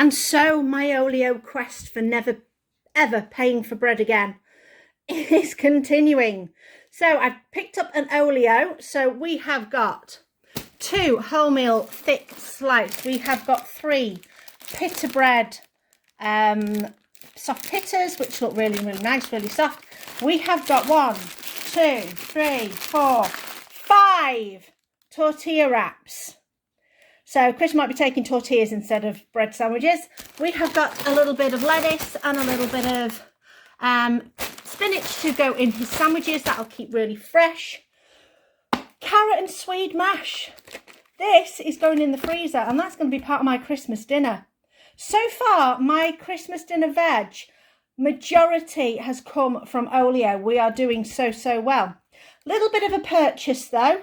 And so my Olio quest for never ever paying for bread again is continuing. So I've picked up an Olio. So we have got 2 wholemeal thick slices. We have got 3 pita bread soft pittas, which look really, really nice, really soft. We have got 1, 2, 3, 4, 5 tortilla wraps. So Chris might be taking tortillas instead of bread sandwiches. We have got a little bit of lettuce and a little bit of spinach to go in his sandwiches. That'll keep really fresh. Carrot and swede mash. This is going in the freezer, and that's going to be part of my Christmas dinner. So far, my Christmas dinner veg majority has come from Olio. We are doing so well. Little bit of a purchase though.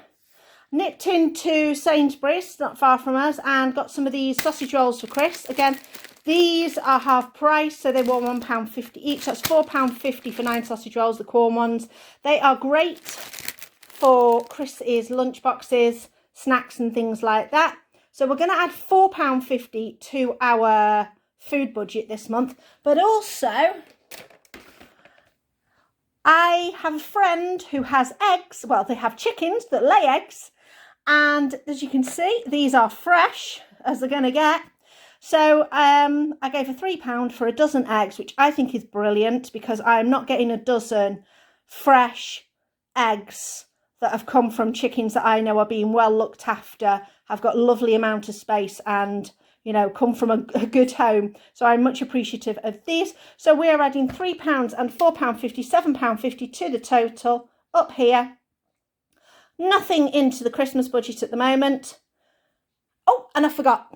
Nipped into Sainsbury's, not far from us, and got some of these sausage rolls for Chris. Again, these are half price, so they were £1.50 each. That's £4.50 for 9 sausage rolls, the corn ones. They are great for Chris's lunch boxes, snacks and things like that. So we're going to add £4.50 to our food budget this month. But also, I have a friend who has eggs. Well, they have chickens that lay eggs. And as you can see, these are fresh, as they're going to get. So I gave her £3 for a dozen eggs, which I think is brilliant, because I'm not getting a dozen fresh eggs that have come from chickens that I know are being well looked after, have got a lovely amount of space, and, you know, come from a good home. So I'm much appreciative of these. So we're adding £3 and £4.50, £7.50 to the total up here. Nothing into the Christmas budget at the moment. Oh, and I forgot,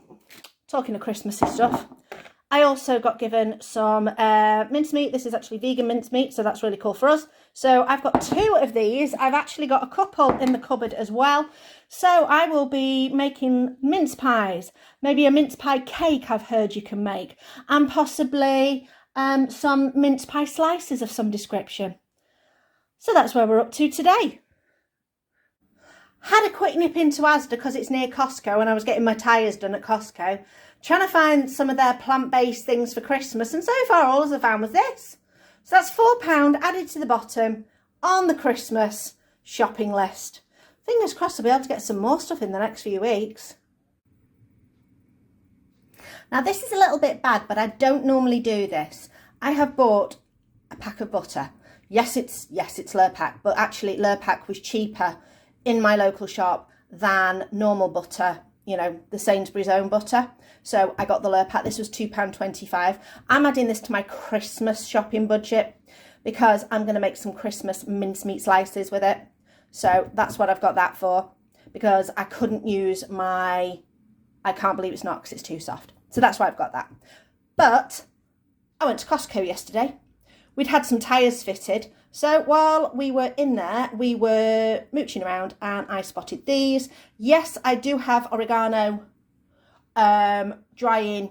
talking of Christmassy stuff, I also got given some mincemeat. This is actually vegan mincemeat, so that's really cool for us. So I've got 2 of these. I've actually got a couple in the cupboard as well. So I will be making mince pies, maybe a mince pie cake I've heard you can make, and possibly some mince pie slices of some description. So that's where we're up to today. Had a quick nip into Asda because it's near Costco, and I was getting my tyres done at Costco, trying to find some of their plant-based things for Christmas, and so far all I found was this. So that's £4 added to the bottom on the Christmas shopping list. Fingers crossed I'll be able to get some more stuff in the next few weeks. Now this is a little bit bad, but I don't normally do this. I have bought a pack of butter. Yes, it's Lurpak, but actually Lurpak was cheaper in my local shop than normal butter, you know, the Sainsbury's own butter. So I got the Lurpak. This was £2.25. I'm adding this to my Christmas shopping budget because I'm going to make some Christmas mincemeat slices with it. So that's what I've got that for, because I couldn't use my, I can't believe it's not, because it's too soft. So that's why I've got that. But I went to Costco yesterday. We'd had some tyres fitted. So while we were in there, we were mooching around and I spotted these. Yes, I do have oregano drying,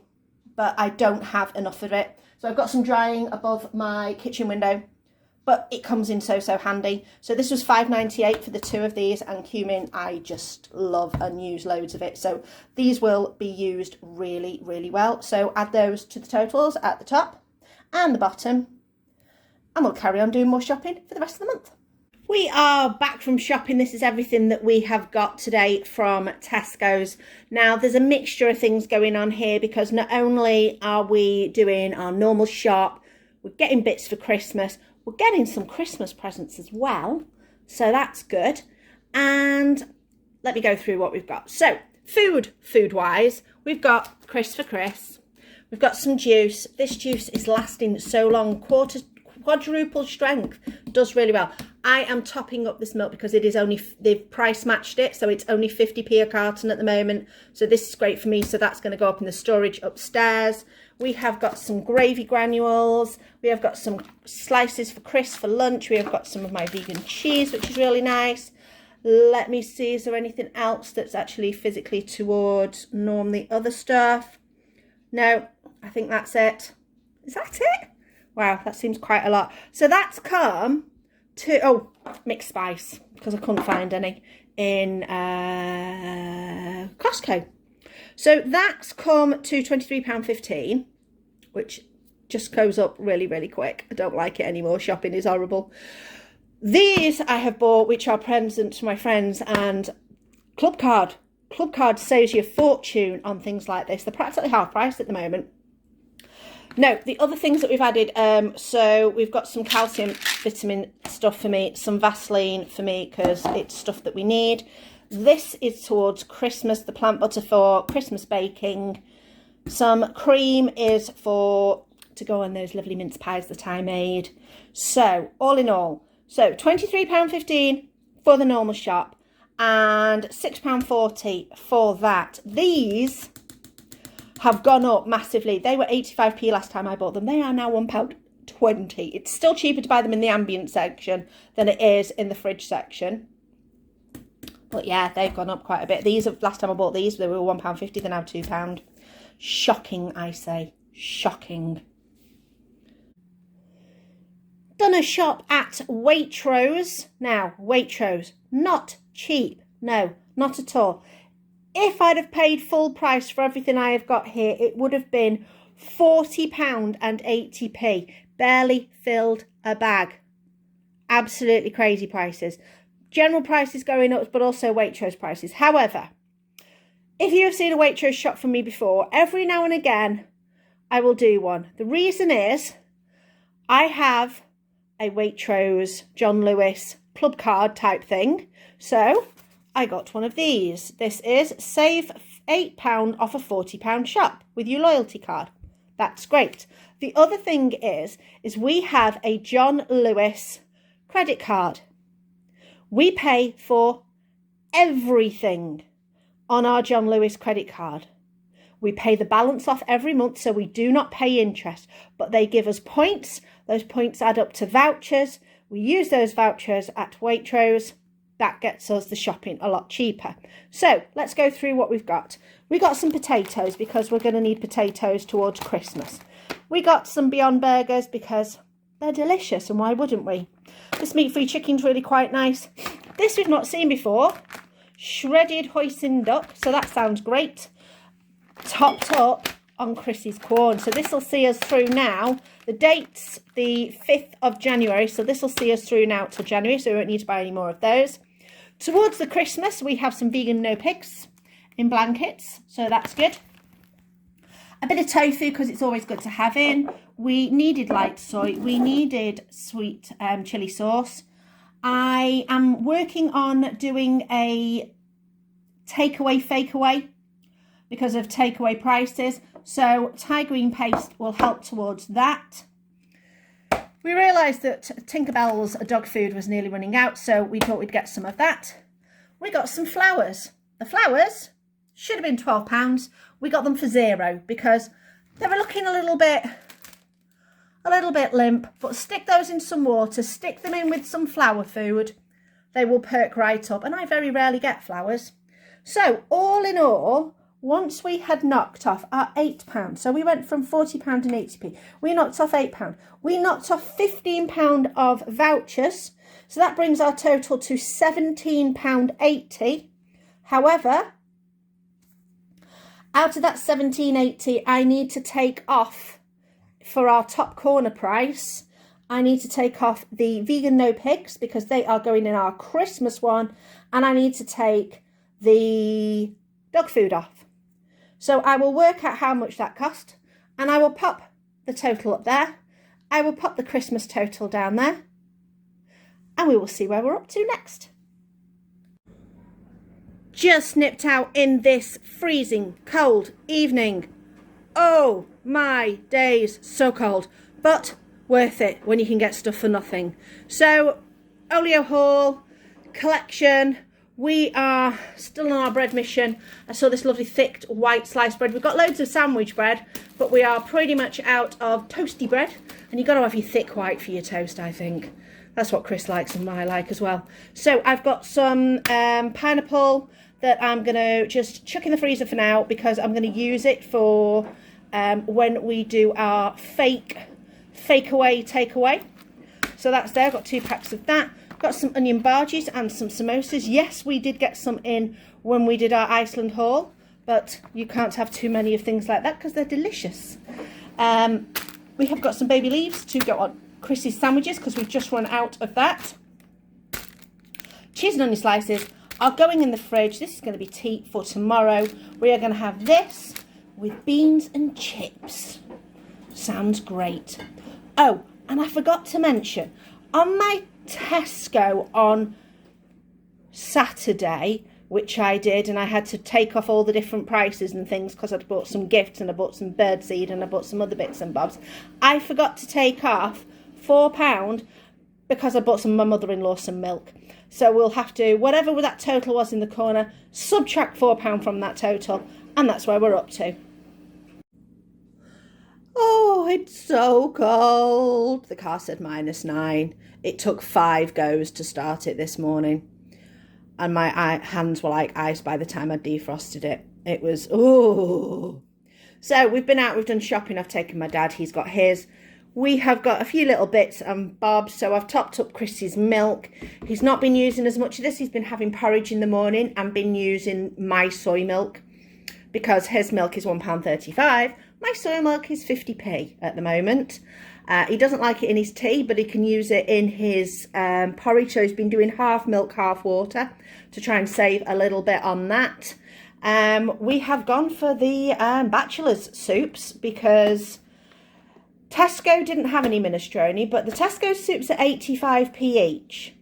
but I don't have enough of it. So I've got some drying above my kitchen window, but it comes in so handy. So this was $5.98 for the 2 of these, and cumin, I just love and use loads of it. So these will be used really, really well. So add those to the totals at the top and the bottom, and we'll carry on doing more shopping for the rest of the month. We are back from shopping. This is everything that we have got today from Tesco's. Now, there's a mixture of things going on here, because not only are we doing our normal shop, we're getting bits for Christmas, we're getting some Christmas presents as well. So that's good. And let me go through what we've got. So food-wise, we've got Chris for Chris. We've got some juice. This juice is lasting so long, quadruple strength, does really well. I am topping up this milk because it is only, they've price matched it, so it's only 50p a carton at the moment. So this is great for me. So that's going to go up in the storage upstairs. We have got some gravy granules. We have got some slices for Chris for lunch. We have got some of my vegan cheese, which is really nice. Let me see, is there anything else that's actually physically towards normally other stuff? No, I think that's it. Is that it? Wow, that seems quite a lot. So that's come to, oh, mixed spice, because I couldn't find any in Costco. So that's come to £23.15, which just goes up really, really quick. I don't like it anymore. Shopping is horrible. These I have bought, which are presents to my friends, and Club Card. Club Card saves you a fortune on things like this. They're practically half price at the moment. No, the other things that we've added, so we've got some calcium vitamin stuff for me, some Vaseline for me because it's stuff that we need. This is towards Christmas, the plant butter for Christmas baking. Some cream is for to go on those lovely mince pies that I made. So all in all, so £23.15 for the normal shop and £6.40 for that. These have gone up massively. They were 85p last time I bought them. They are now £1.20. It's still cheaper to buy them in the ambient section than it is in the fridge section. But yeah, they've gone up quite a bit. These, last time I bought these, they were £1.50. They're now £2. Shocking, I say. Shocking. Done a shop at Waitrose. Now, Waitrose, not cheap. No, not at all. If I'd have paid full price for everything I have got here, it would have been £40 and 80p. Barely filled a bag. Absolutely crazy prices. General prices going up, but also Waitrose prices. However, if you have seen a Waitrose shop from me before, every now and again, I will do one. The reason is I have a Waitrose John Lewis Club Card type thing. So I got one of these. This is save £8 off a £40 shop with your loyalty card. That's great. The other thing is we have a John Lewis credit card. We pay for everything on our John Lewis credit card. We pay the balance off every month, so we do not pay interest, but they give us points. Those points add up to vouchers. We use those vouchers at Waitrose. That gets us the shopping a lot cheaper. So let's go through what we've got. We got some potatoes because we're going to need potatoes towards Christmas. We got some Beyond Burgers because they're delicious, and why wouldn't we? This meat-free chicken's really quite nice. This we've not seen before. Shredded hoisin duck, so that sounds great. Topped up on Chrissy's corn. So this will see us through now. The date's the 5th of January, so this will see us through now till January, so we won't need to buy any more of those. Towards the Christmas, we have some vegan no pigs in blankets, so that's good. A bit of tofu because it's always good to have in. We needed light soy. We needed sweet chili sauce. I am working on doing a takeaway fakeaway because of takeaway prices. So Thai green paste will help towards that. We realised that Tinkerbell's dog food was nearly running out, so we thought we'd get some of that. We got some flowers. The flowers should have been £12. We got them for £0 because they were looking a little bit limp, but stick those in some water, stick them in with some flower food. They will perk right up, and I very rarely get flowers. So all in all, once we had knocked off our £8, so we went from £40 and 80p, we knocked off £8. We knocked off £15 of vouchers, so that brings our total to £17.80. However, out of that £17.80, I need to take off, for our top corner price, I need to take off the vegan no pigs because they are going in our Christmas one, and I need to take the dog food off. So I will work out how much that cost, and I will pop the total up there. I will pop the Christmas total down there, and we will see where we're up to next. Just nipped out in this freezing cold evening. Oh my days, so cold, but worth it when you can get stuff for nothing. So Olio haul, collection. We are still on our bread mission. I saw this lovely thick white sliced bread. We've got loads of sandwich bread, but we are pretty much out of toasty bread. And you've got to have your thick white for your toast, I think. That's what Chris likes and I like as well. So I've got some pineapple that I'm going to just chuck in the freezer for now because I'm going to use it for when we do our fakeaway takeaway. So that's there. I've got 2 packs of that. Got some onion bhajis and some samosas. Yes, we did get some in when we did our Iceland haul, but you can't have too many of things like that because they're delicious. We have got some baby leaves to go on Chrissy's sandwiches because we've just run out of that. Cheese and onion slices are going in the fridge. This is going to be tea for tomorrow. We are going to have this with beans and chips. Sounds great. Oh, and I forgot to mention, on my Tesco on Saturday, which I did, and I had to take off all the different prices and things because I'd bought some gifts and I bought some birdseed and I bought some other bits and bobs. I forgot to take off £4 because I bought my mother-in-law some milk. So we'll have to, whatever that total was in the corner, subtract £4 from that total, and that's where we're up to. Oh, it's so cold. The car said -9. It took 5 goes to start it this morning. And my hands were like ice by the time I defrosted it. It was, oh. So we've been out, we've done shopping. I've taken my dad, he's got his. We have got a few little bits and bobs. So I've topped up Chrissy's milk. He's not been using as much of this. He's been having porridge in the morning and been using my soy milk because his milk is £1.35. My soy milk is 50p at the moment. He doesn't like it in his tea, but he can use it in his porridge. So he's been doing half milk, half water to try and save a little bit on that. We have gone for the bachelor's soups because Tesco didn't have any minestrone, but the Tesco soups are 85p each.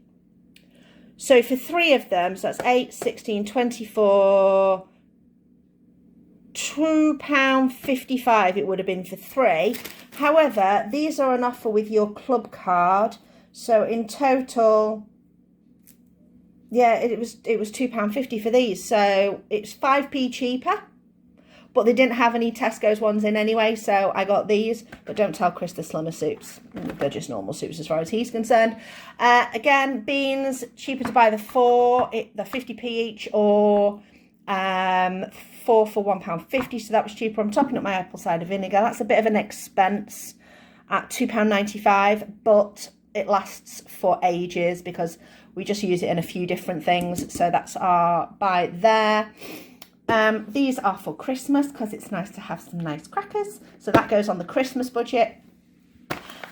So for 3 of them, so that's 8, 16, 24... £2.55 it would have been for 3. However, these are an offer with your club card, so in total, yeah, it was £2.50 for these, so it's 5p cheaper. But they didn't have any Tesco's ones in anyway, so I got these. But don't tell Chris the slimmer soups. They're just normal soups as far as he's concerned. Again, beans, cheaper to buy the 4, they're 50p each, or 4 for £1.50, so that was cheaper. I'm topping up my apple cider vinegar. That's a bit of an expense at £2.95, but it lasts for ages because we just use it in a few different things. So that's our buy there. These are for Christmas because it's nice to have some nice crackers. So that goes on the Christmas budget.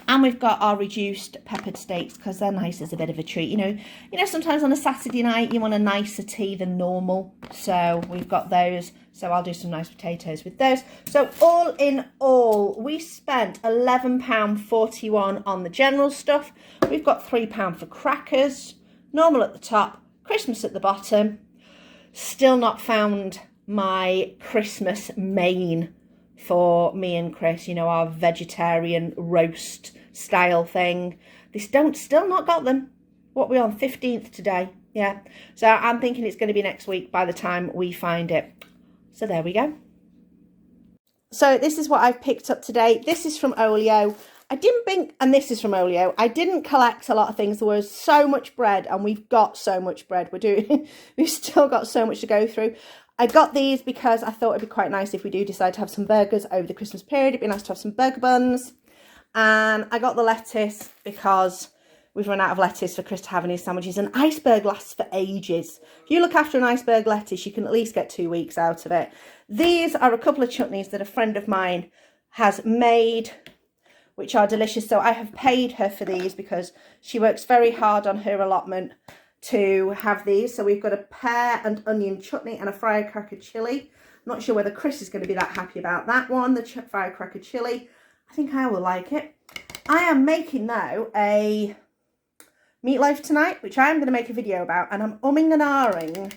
And we've got our reduced peppered steaks because they're nice as a bit of a treat. You know, sometimes on a Saturday night you want a nicer tea than normal. So we've got those. So I'll do some nice potatoes with those. So all in all, we spent £11.41 on the general stuff. We've got £3 for crackers, normal at the top, Christmas at the bottom. Still not found my Christmas main for me and Chris, you know, our vegetarian roast style thing. They still not got them. What we on, 15th today? Yeah. So I'm thinking it's going to be next week by the time we find it. So there we go. So this is what I've picked up today. This is from Olio. And this is from Olio. I didn't collect a lot of things. There was so much bread, and we've got so much bread. We've still got so much to go through. I got these because I thought it'd be quite nice if we do decide to have some burgers over the Christmas period. It'd be nice to have some burger buns. And I got the lettuce because we've run out of lettuce for Chris to have in his sandwiches. An iceberg lasts for ages. If you look after an iceberg lettuce, you can at least get 2 weeks out of it. These are a couple of chutneys that a friend of mine has made, which are delicious. So I have paid her for these because she works very hard on her allotment to have these. So we've got a pear and onion chutney and a firecracker chilli. Not sure whether Chris is going to be that happy about that one, the firecracker chilli. I think I will like it. I am making, though, a meatloaf tonight, which I am going to make a video about, and I'm umming and ahhing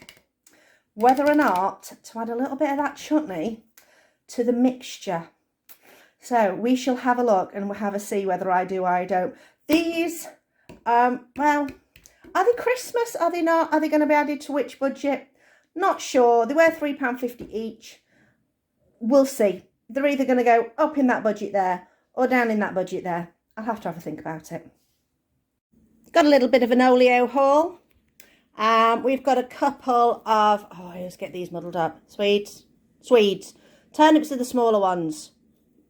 whether or not to add a little bit of that chutney to the mixture. So we shall have a look and we'll have a see whether I do or I don't. These, well, are they Christmas? Are they not? Are they going to be added to which budget? Not sure. They were £3.50 each. We'll see. They're either going to go up in that budget there or down in that budget there. I'll have to have a think about it. Got a little bit of an Olio haul. We've got a couple of, I always get these muddled up. Swedes. Turnips are the smaller ones.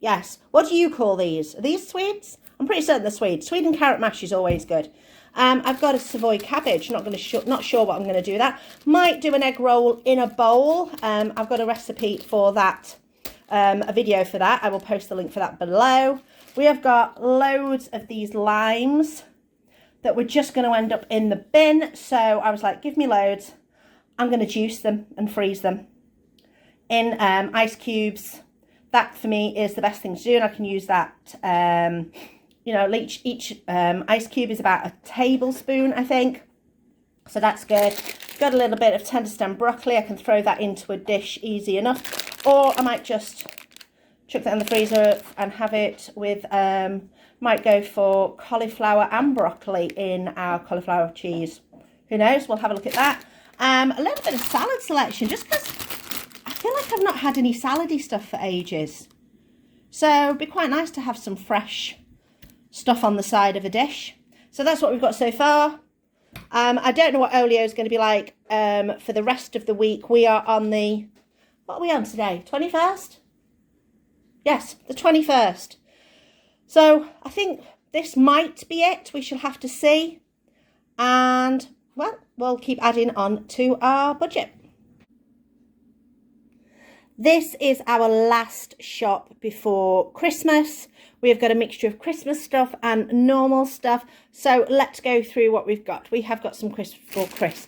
Yes. What do you call these? Are these Swedes? I'm pretty certain they're Swedes. Swede and carrot mash is always good. I've got a Savoy cabbage. Not sure what I'm going to do with that. Might do an egg roll in a bowl. I've got a recipe for that, a video for that. I will post the link for that below. We have got loads of these limes that we're just going to end up in the bin. So I was like, give me loads. I'm going to juice them and freeze them in ice cubes. That for me is the best thing to do, and I can use that. You know, each ice cube is about a tablespoon, I think. So that's good. Got a little bit of tender stem broccoli. I can throw that into a dish easy enough. Or I might just chuck that in the freezer and have it with, might go for cauliflower and broccoli in our cauliflower cheese. Who knows? We'll have a look at that. A little bit of salad selection, just because I feel like I've not had any salady stuff for ages. So it'd be quite nice to have some fresh stuff on the side of a dish. So that's what we've got so far. I don't know what oleo is going to be like for the rest of the week. We are on the, what are we on today? 21st? Yes, the 21st. So I think this might be it. We shall have to see. And, well, we'll keep adding on to our budget. This is our last shop before Christmas. We have got a mixture of Christmas stuff and normal stuff. So let's go through what we've got. We have got some crisps for Chris.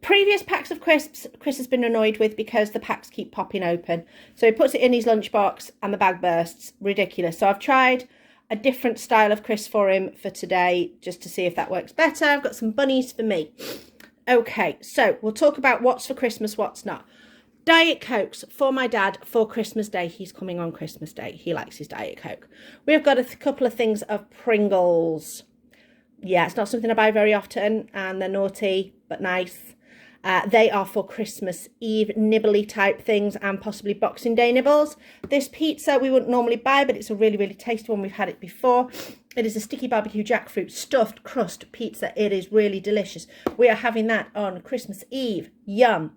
Previous packs of crisps, Chris has been annoyed with because the packs keep popping open. So he puts it in his lunchbox and the bag bursts. Ridiculous. So I've tried a different style of crisp for him for today just to see if that works better. I've got some bunnies for me. Okay, so we'll talk about what's for Christmas, what's not. Diet Cokes for my dad for Christmas Day. He's coming on Christmas Day. He likes his Diet Coke. We've got a couple of things of Pringles. Yeah, it's not something I buy very often, and they're naughty but nice. They are for Christmas Eve nibbly type things and possibly Boxing Day nibbles. This pizza we wouldn't normally buy, but it's a really, really tasty one. We've had it before. It is a sticky barbecue jackfruit stuffed crust pizza. It is really delicious. We are having that on Christmas Eve. Yum.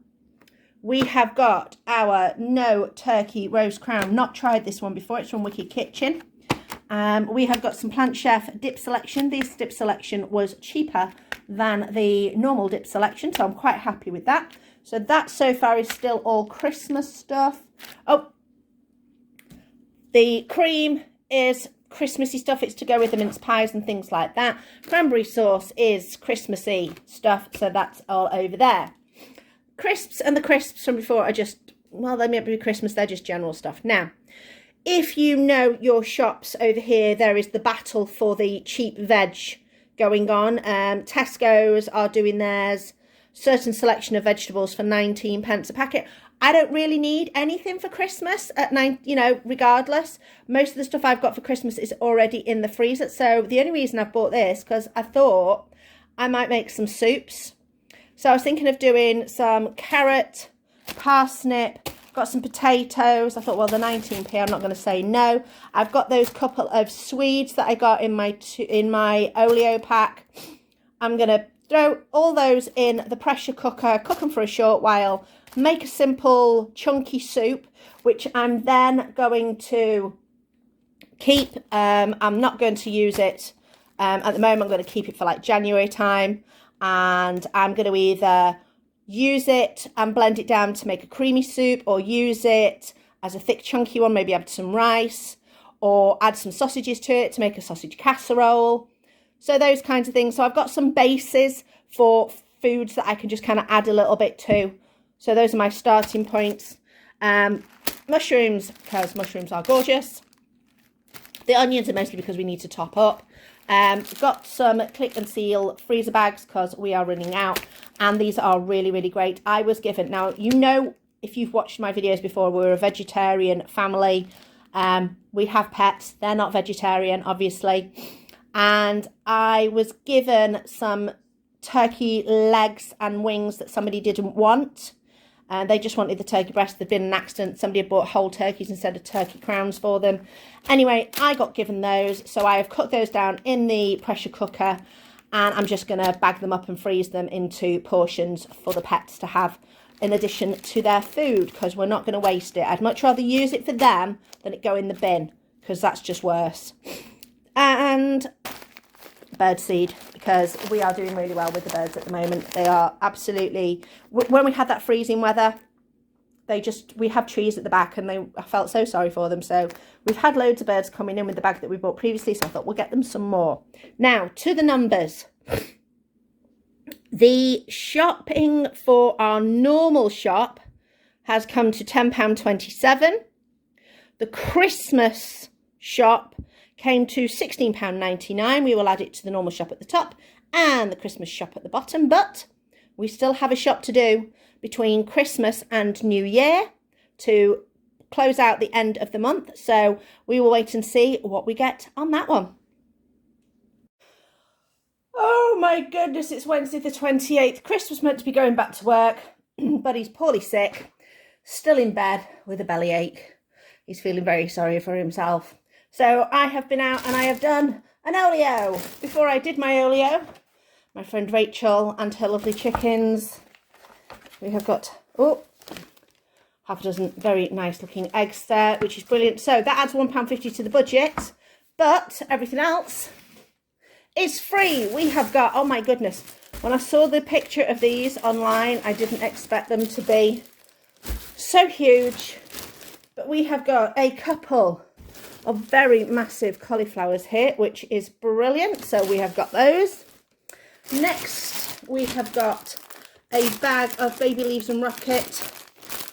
We have got our no turkey roast crown. Not tried this one before. It's from Wicked Kitchen. We have got some Plant Chef dip selection. This dip selection was cheaper than the normal dip selection, so I'm quite happy with that. So that so far is still all Christmas stuff. Oh, the cream is Christmassy stuff. It's to go with the mince pies and things like that. Cranberry sauce is Christmassy stuff, so that's all over there. Crisps and the crisps from before are just, well, they might be Christmas, they're just general stuff. Now, if you know your shops over here, there is the battle for the cheap veg going on. Tesco's are doing theirs, certain selection of vegetables for 19 pence a packet. I don't really need anything for Christmas at regardless. Most of the stuff I've got for Christmas is already in the freezer. So the only reason I've bought this, because I thought I might make some soups. So I was thinking of doing some carrot, parsnip, got some potatoes. I thought, well, the 19p, I'm not going to say no. I've got those couple of Swedes that I got in my oleo pack. I'm going to throw all those in the pressure cooker, cook them for a short while, make a simple chunky soup, which I'm then going to keep. I'm not going to use it at the moment. I'm going to keep it for like January time. And I'm going to either use it and blend it down to make a creamy soup, or use it as a thick chunky one, maybe add some rice, or add some sausages to it to make a sausage casserole. So those kinds of things. So I've got some bases for foods that I can just kind of add a little bit to. So those are my starting points. Mushrooms, because mushrooms are gorgeous. The onions are mostly because we need to top up. Got some Click and Seal freezer bags because we are running out, and these are really, really great. I was given, now you know, if you've watched my videos before, we're a vegetarian family. We have pets, they're not vegetarian obviously, and I was given some turkey legs and wings that somebody didn't want. They just wanted the turkey breast. There'd been an accident. Somebody had bought whole turkeys instead of turkey crowns for them. Anyway, I got given those. So I have cooked those down in the pressure cooker. And I'm just going to bag them up and freeze them into portions for the pets to have in addition to their food. Because we're not going to waste it. I'd much rather use it for them than it go in the bin. Because that's just worse. And birdseed. because we are doing really well with the birds at the moment. They are absolutely, when we had that freezing weather, we have trees at the back, and I felt so sorry for them. So we've had loads of birds coming in with the bag that we bought previously, so I thought we'll get them some more. Now, to the numbers. The shopping for our normal shop has come to £10.27. The Christmas shop came to £16.99. We will add it to the normal shop at the top and the Christmas shop at the bottom, but we still have a shop to do between Christmas and New Year to close out the end of the month. So we will wait and see what we get on that one. Oh my goodness, it's Wednesday the 28th. Chris was meant to be going back to work, but he's poorly sick, still in bed with a bellyache. He's feeling very sorry for himself. So I have been out and I have done an olio. Before I did my olio, my friend Rachel and her lovely chickens, we have got, half a dozen very nice looking eggs there, which is brilliant. So that adds £1.50 to the budget, but everything else is free. We have got, oh my goodness, when I saw the picture of these online, I didn't expect them to be so huge, but we have got a couple of very massive cauliflowers here, which is brilliant. So we have got those. Next, we have got a bag of baby leaves and rocket,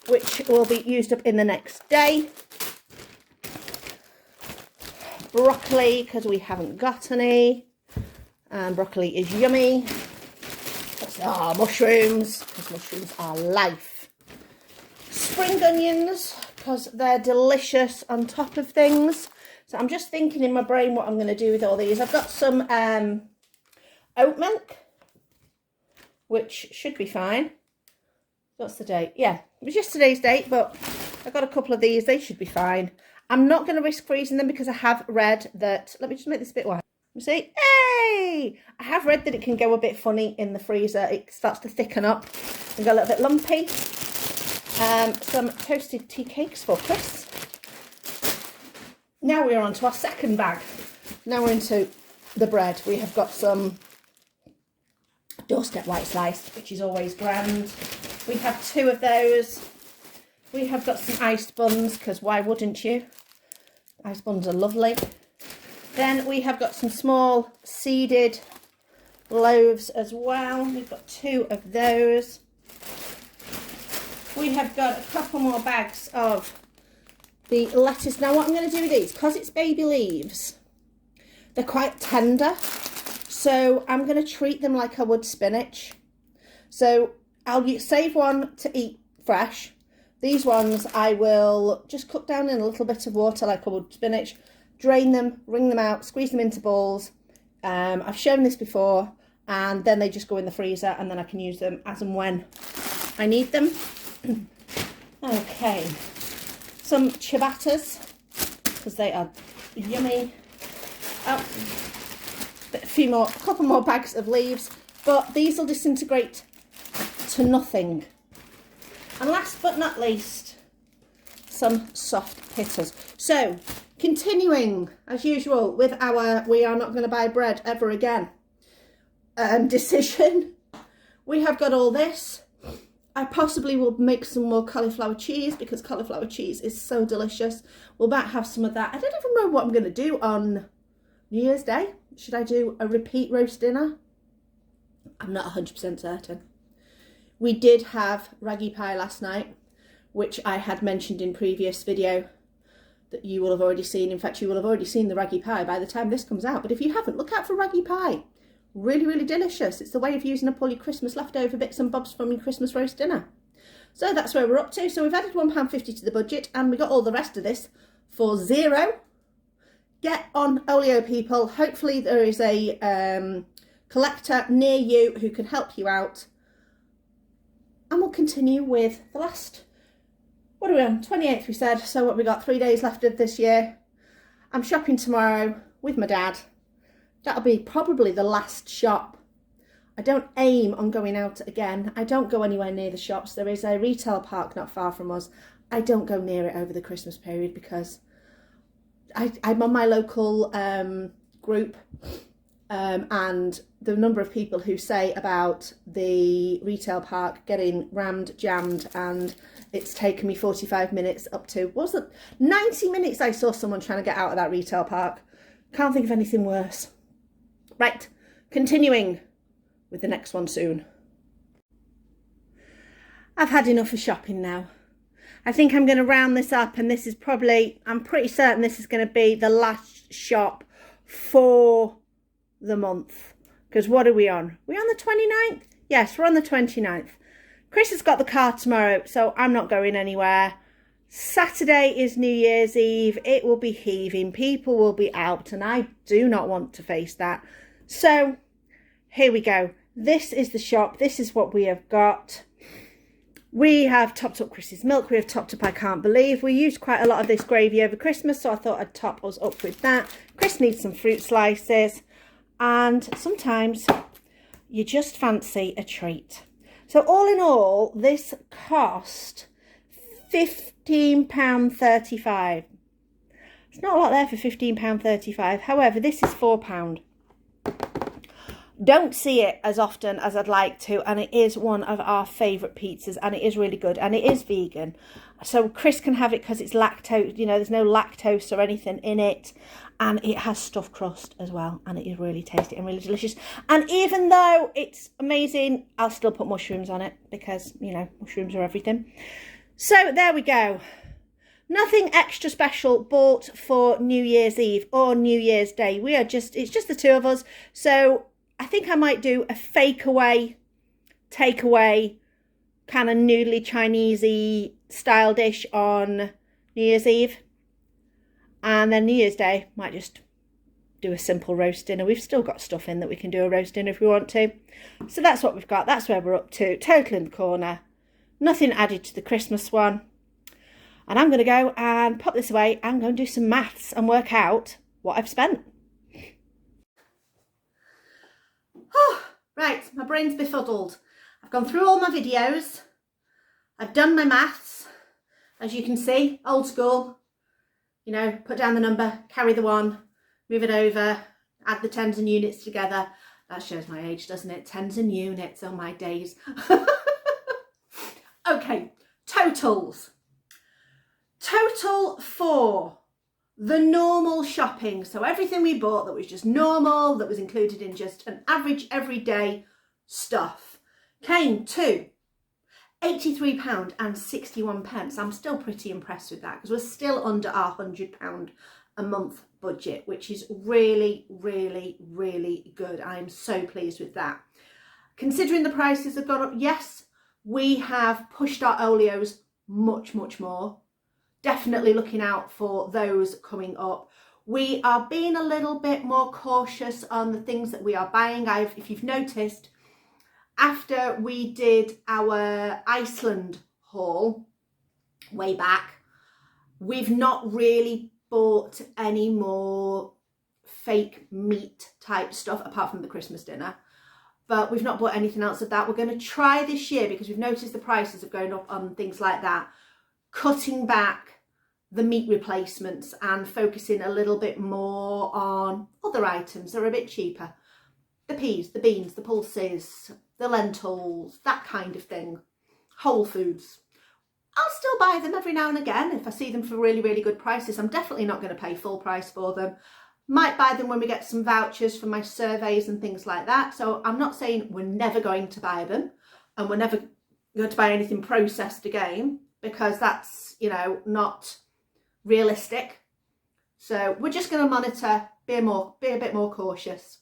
which will be used up in the next day. Broccoli, because we haven't got any. And broccoli is yummy. Mushrooms, because mushrooms are life. Spring onions, because they're delicious on top of things. So I'm just thinking in my brain what I'm going to do with all these. I've got some oat milk, which should be fine. What's the date? Yeah, it was yesterday's date, but I've got a couple of these. They should be fine. I'm not going to risk freezing them because I have read that, let me just make this a bit wide. You see, hey! I have read that it can go a bit funny in the freezer. It starts to thicken up and go a little bit lumpy. Some toasted tea cakes for Chris. Now we're on to our second bag. Now we're into the bread. We have got some doorstep white slice, which is always grand. We have 2 of those. We have got some iced buns, because why wouldn't you? Iced buns are lovely. Then we have got some small seeded loaves as well. We've got 2 of those. We have got a couple more bags of the lettuce. Now what I'm going to do with these, because it's baby leaves, they're quite tender. So I'm going to treat them like I would spinach. So I'll save one to eat fresh. These ones I will just cook down in a little bit of water like I would spinach. Drain them, wring them out, squeeze them into balls. I've shown this before, and then they just go in the freezer, and then I can use them as and when I need them. Okay, some ciabattas, because they are yummy. Oh, a couple more bags of leaves, but these will disintegrate to nothing. And last but not least, some soft pitters. So, continuing, as usual, with our we are not going to buy bread ever again decision. We have got all this. I possibly will make some more cauliflower cheese, because cauliflower cheese is so delicious. We'll might have some of that. I don't even know what I'm going to do on New Year's Day. Should I do a repeat roast dinner? I'm not 100% certain. We did have raggy pie last night, which I had mentioned in previous video that you will have already seen. In fact, you will have already seen the raggy pie by the time this comes out. But if you haven't, look out for raggy pie. Really, really delicious. It's the way of using up all your Christmas leftover bits and bobs from your Christmas roast dinner. So that's where we're up to. So we've added £1.50 to the budget, and we got all the rest of this for £0. Get on Olio, people. Hopefully there is a collector near you who can help you out. And we'll continue with the last, what are we on? 28th we said. So what we got, 3 days left of this year. I'm shopping tomorrow with my dad. That'll be probably the last shop. I don't aim on going out again. I don't go anywhere near the shops. There is a retail park not far from us. I don't go near it over the Christmas period because I'm on my local group and the number of people who say about the retail park getting rammed, jammed, and it's taken me 45 minutes up to, was it 90 minutes I saw someone trying to get out of that retail park. Can't think of anything worse. Right, continuing with the next one soon. I've had enough of shopping now. I think I'm going to round this up, and this is probably, I'm pretty certain this is going to be the last shop for the month. Because what are we on? We're on the 29th? Yes, we're on the 29th. Chris has got the car tomorrow, so I'm not going anywhere. Saturday is New Year's Eve. It will be heaving. People will be out, and I do not want to face that. So here we go. This is the shop. This is what we have got. We have topped up Chris's milk. We have topped up I Can't Believe. We used quite a lot of this gravy over Christmas, so I thought I'd top us up with that. Chris needs some fruit slices. And sometimes you just fancy a treat. So all in all, this cost £15.35. It's not a lot there for £15.35. However, this is £4. Don't see it as often as I'd like to, and it is one of our favourite pizzas, and it is really good, and it is vegan. So Chris can have it because it's lactose, you know, there's no lactose or anything in it, and it has stuffed crust as well, and it is really tasty and really delicious. And even though it's amazing, I'll still put mushrooms on it because, you know, mushrooms are everything. So there we go. Nothing extra special bought for New Year's Eve or New Year's Day. It's just the two of us. So I think I might do a takeaway, kind of noodly Chinese-y style dish on New Year's Eve. And then New Year's Day, might just do a simple roast dinner. We've still got stuff in that we can do a roast dinner if we want to. So that's what we've got. That's where we're up to. Total in the corner. Nothing added to the Christmas one. And I'm going to go and pop this away and go and do some maths and work out what I've spent. Oh, right, my brain's befuddled. I've gone through all my videos. I've done my maths. As you can see, old school. You know, put down the number, carry the one, move it over, add the tens and units together. That shows my age, doesn't it? Tens and units, oh my days. Okay, totals. Total for the normal shopping, so everything we bought that was just normal, that was included in just an average everyday stuff, came to £83.61. I'm still pretty impressed with that because we're still under our £100 a month budget, which is really, really, really good. I'm so pleased with that. Considering the prices have gone up, yes, we have pushed our Oleos much, much more. Definitely looking out for those coming up. We are being a little bit more cautious on the things that we are buying. If you've noticed, after we did our Iceland haul way back, we've not really bought any more fake meat type stuff apart from the Christmas dinner. But we've not bought anything else of that. We're going to try this year, because we've noticed the prices are going up on things like that, cutting back the meat replacements and focusing a little bit more on other items that are a bit cheaper. The peas, the beans, the pulses, the lentils, that kind of thing. Whole foods. I'll still buy them every now and again if I see them for really, really good prices. I'm definitely not going to pay full price for them. Might buy them when we get some vouchers for my surveys and things like that. So I'm not saying we're never going to buy them and we're never going to buy anything processed again, because that's, you know, not realistic. So we're just going to monitor, be a bit more cautious.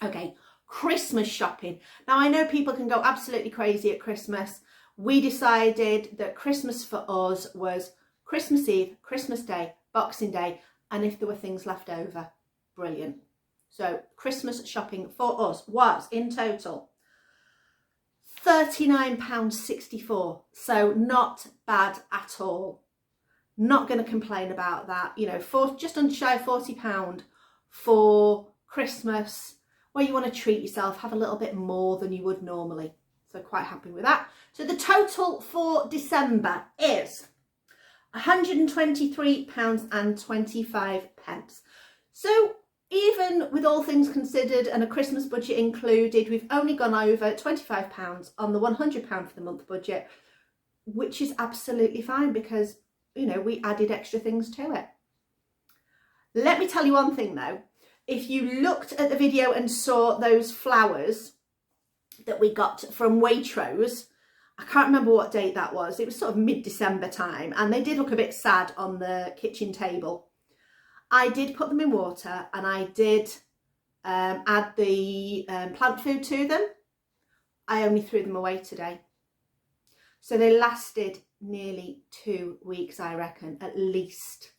Okay, Christmas shopping. Now I know people can go absolutely crazy at Christmas. We decided that Christmas for us was Christmas Eve, Christmas Day, Boxing Day, and if there were things left over, brilliant. So Christmas shopping for us was in total £39.64. So not bad at all. Not going to complain about that. You know, for just under shy of £40 for Christmas, where you want to treat yourself, have a little bit more than you would normally. So quite happy with that. So the total for December is £123.25. So even with all things considered and a Christmas budget included, we've only gone over £25 on the £100 for the month budget, which is absolutely fine because, you know, we added extra things to it. Let me tell you one thing though. If you looked at the video and saw those flowers that we got from Waitrose, I can't remember what date that was. It was sort of mid-December time, and they did look a bit sad on the kitchen table. I did put them in water, and I did add the plant food to them. I only threw them away today. So they lasted nearly 2 weeks, I reckon, at least.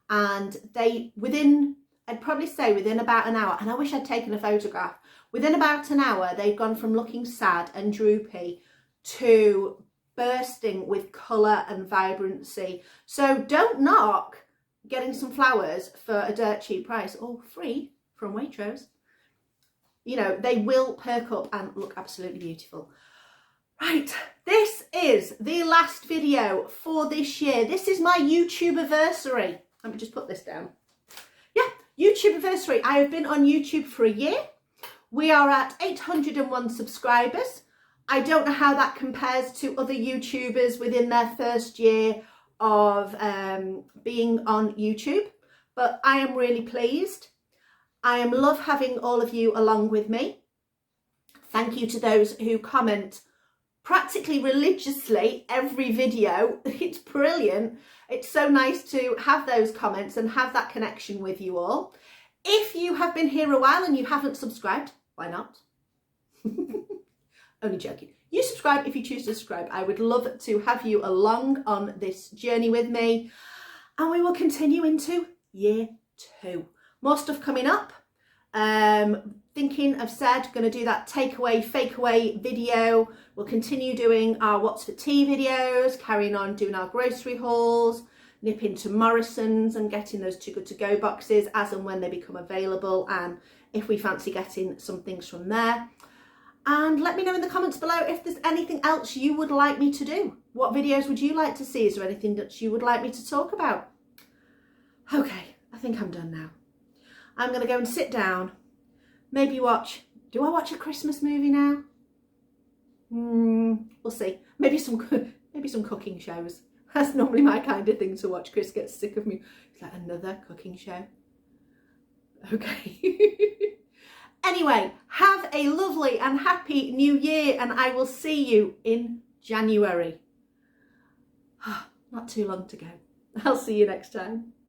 And they, I'd probably say within about an hour, and I wish I'd taken a photograph, within about an hour, they'd gone from looking sad and droopy to bursting with colour and vibrancy. So don't knock getting some flowers for a dirt cheap price, or free from Waitrose. You know, they will perk up and look absolutely beautiful. Right, this is the last video for this year. This is my YouTube-iversary. Let me just put this down. Yeah, YouTube-iversary. I have been on YouTube for a year. We are at 801 subscribers. I don't know how that compares to other YouTubers within their first year of being on YouTube, but I am really pleased. I love having all of you along with me. Thank you to those who comment practically religiously every video. It's brilliant. It's so nice to have those comments and have that connection with you all. If you have been here a while and you haven't subscribed, why not? Only joking. You subscribe if you choose to subscribe. I would love to have you along on this journey with me. And we will continue into year 2. More stuff coming up. Thinking, I've said, going to do that takeaway, fake away video. We'll continue doing our What's for Tea videos, carrying on doing our grocery hauls, nip into Morrison's and getting those Too Good To Go boxes as and when they become available, and if we fancy getting some things from there. And let me know in the comments below if there's anything else you would like me to do. What videos would you like to see? Is there anything that you would like me to talk about? Okay, I think I'm done now. I'm going to go and sit down, maybe watch, do I watch a Christmas movie now? We'll see. Maybe some cooking shows. That's normally my kind of thing to watch. Chris gets sick of me. It's like, another cooking show. Okay. Anyway, have a lovely and happy new year, and I will see you in January. Not too long to go. I'll see you next time.